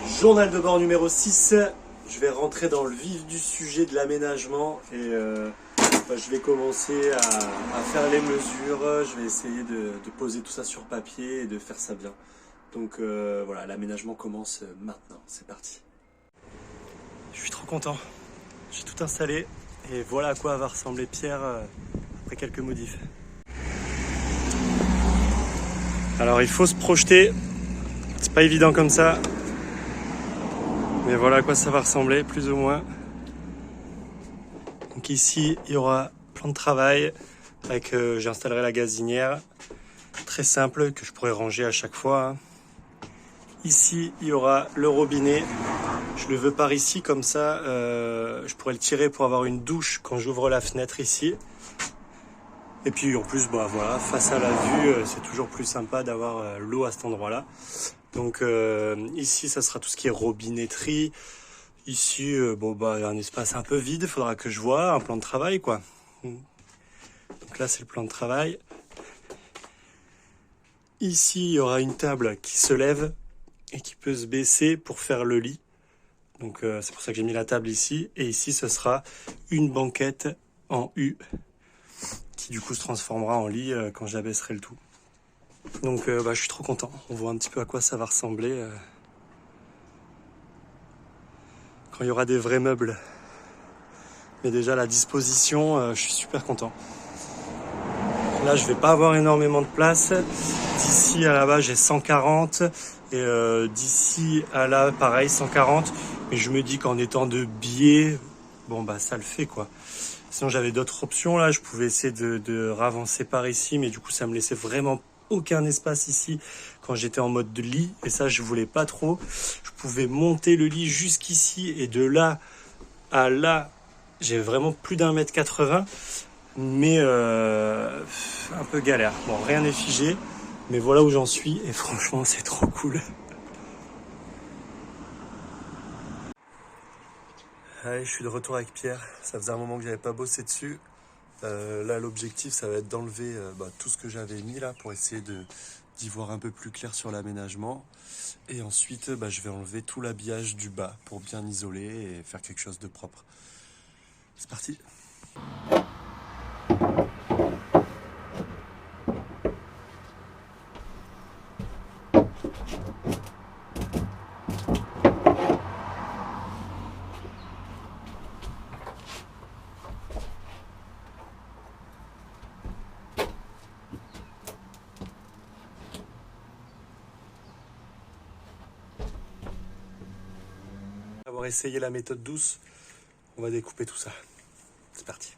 Journal de bord numéro 6, je vais rentrer dans le vif du sujet de l'aménagement et je vais commencer à faire les mesures, je vais essayer de poser tout ça sur papier et de faire ça bien. Donc voilà, l'aménagement commence maintenant, c'est parti. Je suis trop content, j'ai tout installé et voilà à quoi va ressembler Pierre après quelques modifs. Alors il faut se projeter, c'est pas évident comme ça. Mais voilà à quoi ça va ressembler, plus ou moins. Donc ici, il y aura plan de travail avec, j'installerai la gazinière, très simple, que je pourrais ranger à chaque fois. Ici, il y aura le robinet. Je le veux par ici, comme ça, je pourrais le tirer pour avoir une douche quand j'ouvre la fenêtre ici. Et puis en plus, bah voilà, face à la vue, c'est toujours plus sympa d'avoir l'eau à cet endroit-là. Donc ici, ça sera tout ce qui est robinetterie. Ici, il y a un espace un peu vide, il faudra que je vois un plan de travail, quoi. Donc là, c'est le plan de travail. Ici, il y aura une table qui se lève et qui peut se baisser pour faire le lit. Donc c'est pour ça que j'ai mis la table ici. Et ici, ce sera une banquette en U qui du coup se transformera en lit quand j'abaisserai le tout. Donc je suis trop content. On voit un petit peu à quoi ça va ressembler quand il y aura des vrais meubles. Mais déjà la disposition, je suis super content. Là, je vais pas avoir énormément de place. D'ici à là-bas, j'ai 140. Et d'ici à là, pareil, 140. Mais je me dis qu'en étant de biais, ça le fait, quoi. Sinon, j'avais d'autres options, là. Je pouvais essayer de ravancer par ici. Mais du coup, ça me laissait vraiment aucun espace ici quand j'étais en mode de lit. Et ça, je voulais pas trop. Je pouvais monter le lit jusqu'ici. Et de là à là, j'ai vraiment plus d'1,80 m. Mais un peu galère. Bon, rien n'est figé, mais voilà où j'en suis et franchement c'est trop cool. Allez, je suis de retour avec Pierre. Ça faisait un moment que j'avais pas bossé dessus. Là, l'objectif, ça va être d'enlever tout ce que j'avais mis là pour essayer d'y voir un peu plus clair sur l'aménagement. Et ensuite, je vais enlever tout l'habillage du bas pour bien isoler et faire quelque chose de propre. C'est parti. Avoir essayé la méthode douce, on va découper tout ça. C'est parti.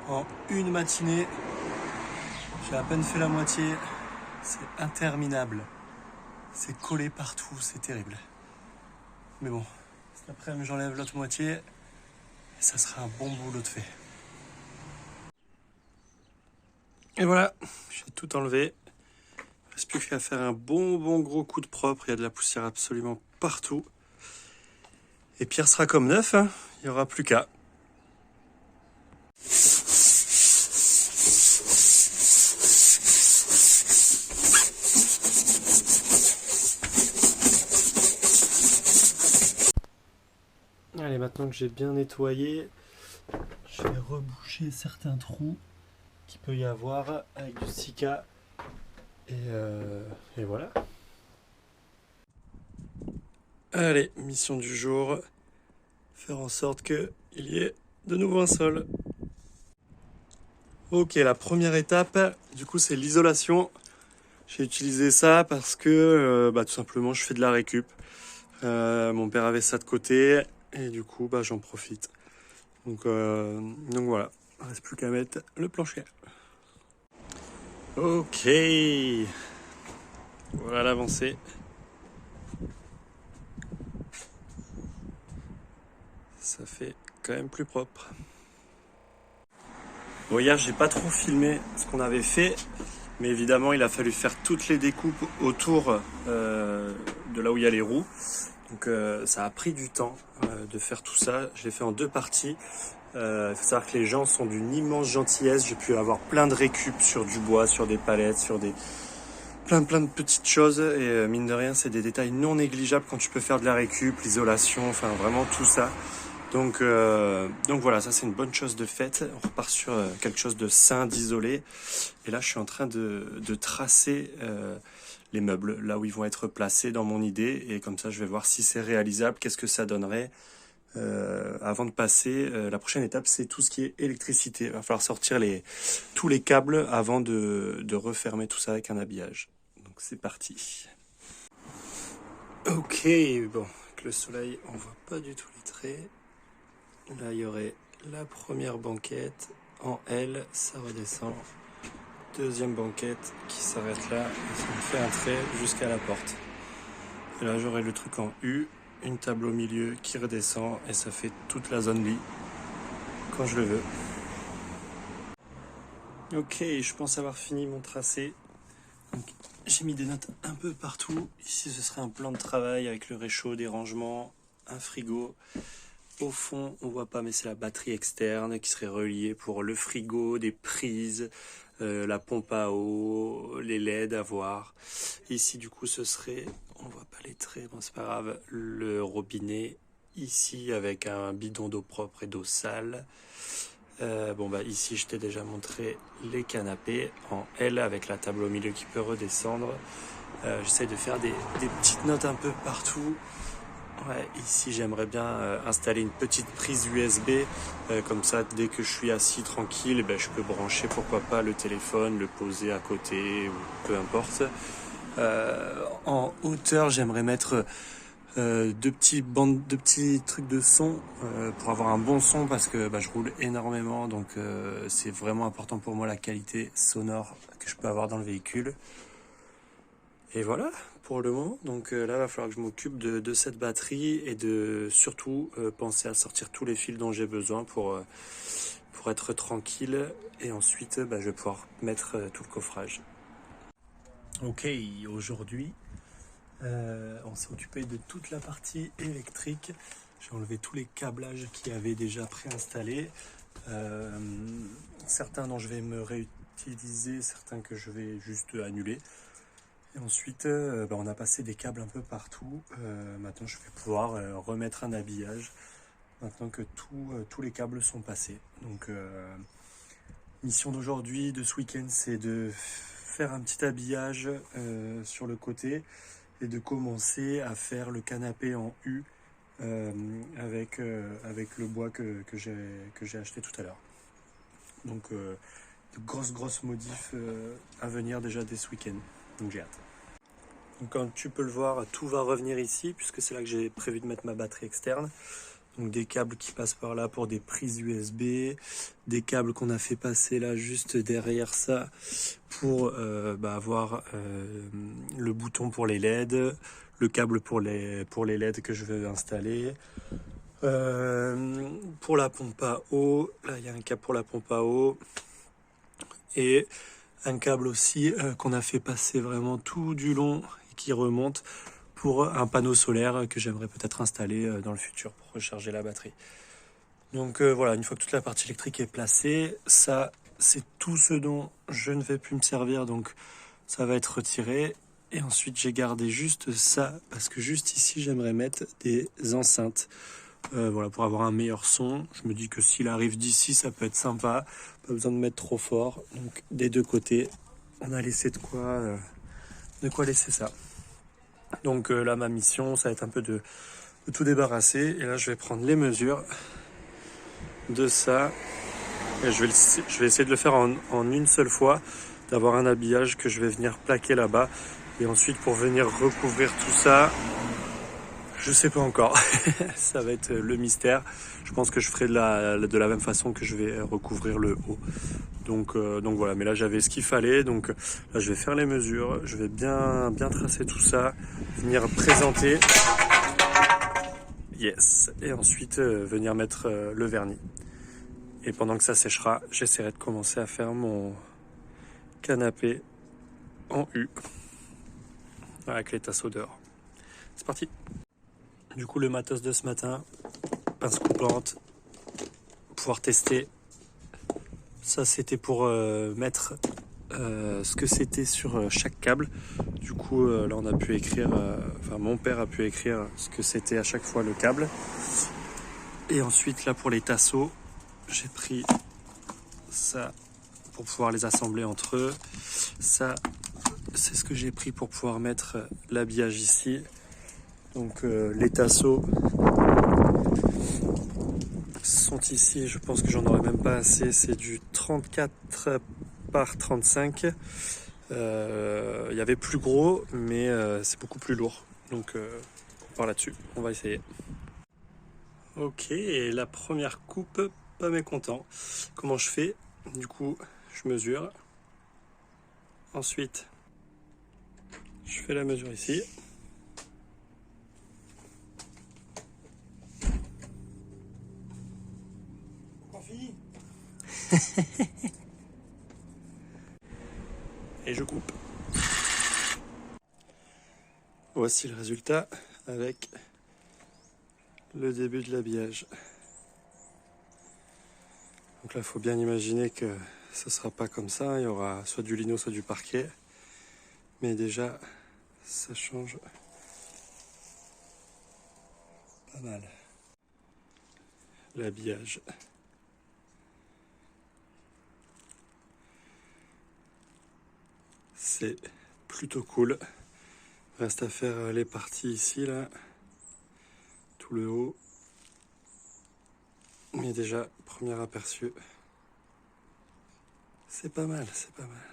En une matinée, j'ai à peine fait la moitié, c'est interminable. C'est collé partout, c'est terrible. Mais bon, cet après-midi j'enlève l'autre moitié et ça sera un bon boulot de fait. Et voilà, j'ai tout enlevé. Il ne reste plus qu'à faire un bon gros coup de propre, il y a de la poussière absolument partout. Et Pierre sera comme neuf, hein. Il n'y aura plus qu'à. Allez, maintenant que j'ai bien nettoyé, je vais reboucher certains trous qu'il peut y avoir avec du Sika. Et voilà. Allez, mission du jour, faire en sorte que il y est de nouveau un sol. Ok, la première étape, du coup, c'est l'isolation. J'ai utilisé ça parce que tout simplement je fais de la récup. Mon père avait ça de côté et du coup j'en profite. Donc voilà, il ne reste plus qu'à mettre le plancher. Ok, voilà l'avancée. Ça fait quand même plus propre. Bon, hier j'ai pas trop filmé ce qu'on avait fait, mais évidemment il a fallu faire toutes les découpes autour de là où il y a les roues. Donc ça a pris du temps de faire tout ça. Je l'ai fait en 2 parties. Il faut savoir que les gens sont d'une immense gentillesse. J'ai pu avoir plein de récup sur du bois, sur des palettes, sur des plein de petites choses. Et mine de rien, c'est des détails non négligeables quand tu peux faire de la récup, l'isolation, enfin vraiment tout ça. Donc voilà, ça c'est une bonne chose de faite. On repart sur quelque chose de sain, d'isolé. Et là, je suis en train de tracer les meubles, là où ils vont être placés dans mon idée. Et comme ça, je vais voir si c'est réalisable, qu'est-ce que ça donnerait. Avant de passer, la prochaine étape, c'est tout ce qui est électricité. Il va falloir sortir tous les câbles avant de refermer tout ça avec un habillage. Donc c'est parti. Ok, bon, avec le soleil, on voit pas du tout les traits. Là, il y aurait la première banquette en L, ça redescend. Deuxième banquette qui s'arrête là, et ça me fait un trait jusqu'à la porte. Et là, j'aurai le truc en U, une table au milieu qui redescend, et ça fait toute la zone lit quand je le veux. Ok, je pense avoir fini mon tracé. Donc, j'ai mis des notes un peu partout. Ici, ce serait un plan de travail avec le réchaud, des rangements, un frigo. Au fond, on voit pas, mais c'est la batterie externe qui serait reliée pour le frigo, des prises, la pompe à eau, les LED à voir. Ici, du coup, ce serait, on voit pas les traits, bon, c'est pas grave, le robinet. Ici, avec un bidon d'eau propre et d'eau sale. Ici, je t'ai déjà montré les canapés en L avec la table au milieu qui peut redescendre. J'essaie de faire des petites notes un peu partout. Ouais, ici j'aimerais bien installer une petite prise USB, comme ça dès que je suis assis tranquille, je peux brancher pourquoi pas le téléphone, le poser à côté ou peu importe. En hauteur j'aimerais mettre 2 petits trucs de son pour avoir un bon son parce que je roule énormément donc c'est vraiment important pour moi la qualité sonore que je peux avoir dans le véhicule. Et voilà pour le moment. Donc là, il va falloir que je m'occupe de cette batterie et de surtout penser à sortir tous les fils dont j'ai besoin pour être tranquille. Et ensuite, je vais pouvoir mettre tout le coffrage. Ok, aujourd'hui, on s'est occupé de toute la partie électrique. J'ai enlevé tous les câblages qui avaient déjà préinstallés. Certains dont je vais me réutiliser, certains que je vais juste annuler. Et ensuite, on a passé des câbles un peu partout. Maintenant, je vais pouvoir remettre un habillage maintenant que tous les câbles sont passés. Donc, mission d'aujourd'hui, de ce week-end, c'est de faire un petit habillage sur le côté et de commencer à faire le canapé en U avec le bois que j'ai acheté tout à l'heure. Donc, de grosses modifs à venir déjà dès ce week-end. Donc j'ai hâte. Donc comme tu peux le voir, tout va revenir ici puisque c'est là que j'ai prévu de mettre ma batterie externe. Donc des câbles qui passent par là pour des prises USB, des câbles qu'on a fait passer là juste derrière ça pour avoir le bouton pour les LED, le câble pour les LED que je veux installer. Pour la pompe à eau, là il y a un câble pour la pompe à eau et un câble aussi qu'on a fait passer vraiment tout du long et qui remonte pour un panneau solaire que j'aimerais peut-être installer dans le futur pour recharger la batterie. Donc voilà, une fois que toute la partie électrique est placée, ça c'est tout ce dont je ne vais plus me servir, donc ça va être retiré. Et ensuite j'ai gardé juste ça, parce que juste ici j'aimerais mettre des enceintes. Pour avoir un meilleur son. Je me dis que s'il arrive d'ici, ça peut être sympa. Pas besoin de mettre trop fort. Donc des deux côtés, on a laissé de quoi laisser ça. Donc là, ma mission, ça va être un peu de tout débarrasser. Et là, je vais prendre les mesures de ça. Et je vais essayer de le faire en une seule fois, d'avoir un habillage que je vais venir plaquer là-bas. Et ensuite, pour venir recouvrir tout ça, je sais pas encore. Ça va être le mystère. Je pense que je ferai de la même façon que je vais recouvrir le haut. Donc voilà, mais là j'avais ce qu'il fallait. Donc là je vais faire les mesures, je vais bien tracer tout ça, venir présenter. Yes. Et ensuite venir mettre le vernis. Et pendant que ça séchera, j'essaierai de commencer à faire mon canapé en U avec les tasseaux dehors. C'est parti. Du coup, le matos de ce matin, pince coupante, pouvoir tester. Ça, c'était pour mettre ce que c'était sur chaque câble. Du coup, là, on a pu écrire, enfin, mon père a pu écrire ce que c'était à chaque fois le câble. Et ensuite, là, pour les tasseaux, j'ai pris ça pour pouvoir les assembler entre eux. Ça, c'est ce que j'ai pris pour pouvoir mettre l'habillage ici. Donc les tasseaux sont ici, je pense que j'en aurais même pas assez, c'est du 34 par 35. Il y avait plus gros, mais c'est beaucoup plus lourd. Donc on part là-dessus, on va essayer. Ok, et la première coupe, pas mécontent. Comment je fais? Du coup, je mesure. Ensuite, je fais la mesure ici. Et je coupe. Voici le résultat avec le début de l'habillage. Donc là, il faut bien imaginer que ça ne sera pas comme ça. Il y aura soit du lino, soit du parquet. Mais déjà, ça change pas mal. L'habillage. C'est plutôt cool. Reste à faire les parties ici, là. Tout le haut. Mais déjà, premier aperçu. C'est pas mal, c'est pas mal.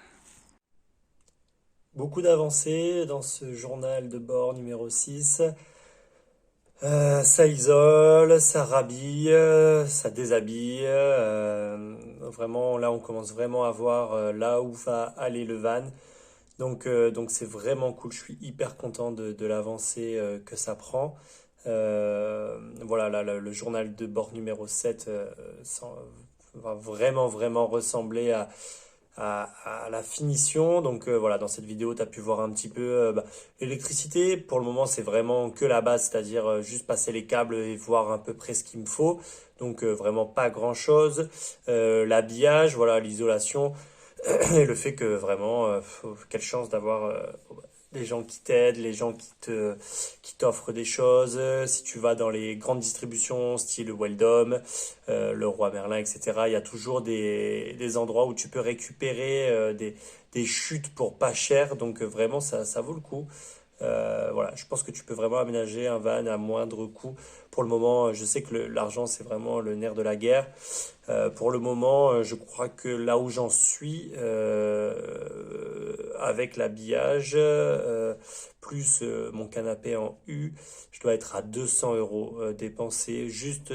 Beaucoup d'avancées dans ce journal de bord numéro 6. Ça isole, ça rhabille, ça déshabille. Vraiment, là, on commence vraiment à voir là où va aller le van. Donc c'est vraiment cool. Je suis hyper content de l'avancée que ça prend. Voilà, là, le journal de bord numéro 7 va vraiment ressembler à la finition. Donc voilà, dans cette vidéo, tu as pu voir un petit peu l'électricité. Pour le moment, c'est vraiment que la base, c'est-à-dire juste passer les câbles et voir à peu près ce qu'il me faut. Donc vraiment pas grand-chose. L'habillage, voilà, l'isolation. Et le fait que vraiment, quelle chance d'avoir les gens qui t'aident, les gens qui t'offrent des choses. Si tu vas dans les grandes distributions, style Weldom, le Roi Merlin, etc., il y a toujours des endroits où tu peux récupérer des chutes pour pas cher. Donc vraiment, ça vaut le coup. Voilà, je pense que tu peux vraiment aménager un van à moindre coût. Pour le moment, je sais que l'argent, c'est vraiment le nerf de la guerre. Pour le moment, je crois que là où j'en suis, avec l'habillage, plus mon canapé en U, je dois être à 200 euros dépensés juste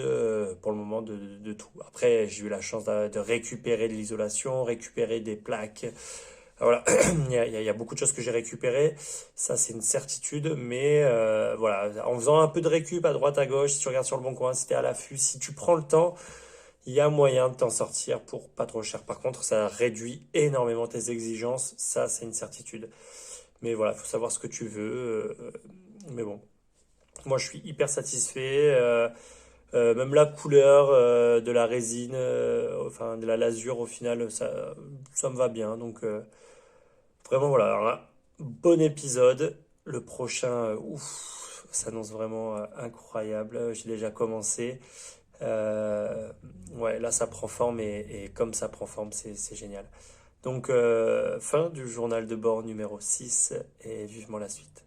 pour le moment de tout. Après, j'ai eu la chance de récupérer de l'isolation, récupérer des plaques. Voilà, il y a beaucoup de choses que j'ai récupérées, ça c'est une certitude, mais voilà, en faisant un peu de récup à droite à gauche, si tu regardes sur le bon coin, si tu es à l'affût, si tu prends le temps, il y a moyen de t'en sortir pour pas trop cher. Par contre, ça réduit énormément tes exigences, ça c'est une certitude. Mais voilà, il faut savoir ce que tu veux, mais bon, moi je suis hyper satisfait. Même la couleur de la résine, enfin de la lasure au final, ça me va bien. Donc vraiment voilà, alors là, bon épisode. Le prochain, ouf, s'annonce vraiment incroyable. J'ai déjà commencé. Ouais, là ça prend forme et comme ça prend forme, c'est génial. Donc fin du journal de bord numéro 6 et vivement la suite.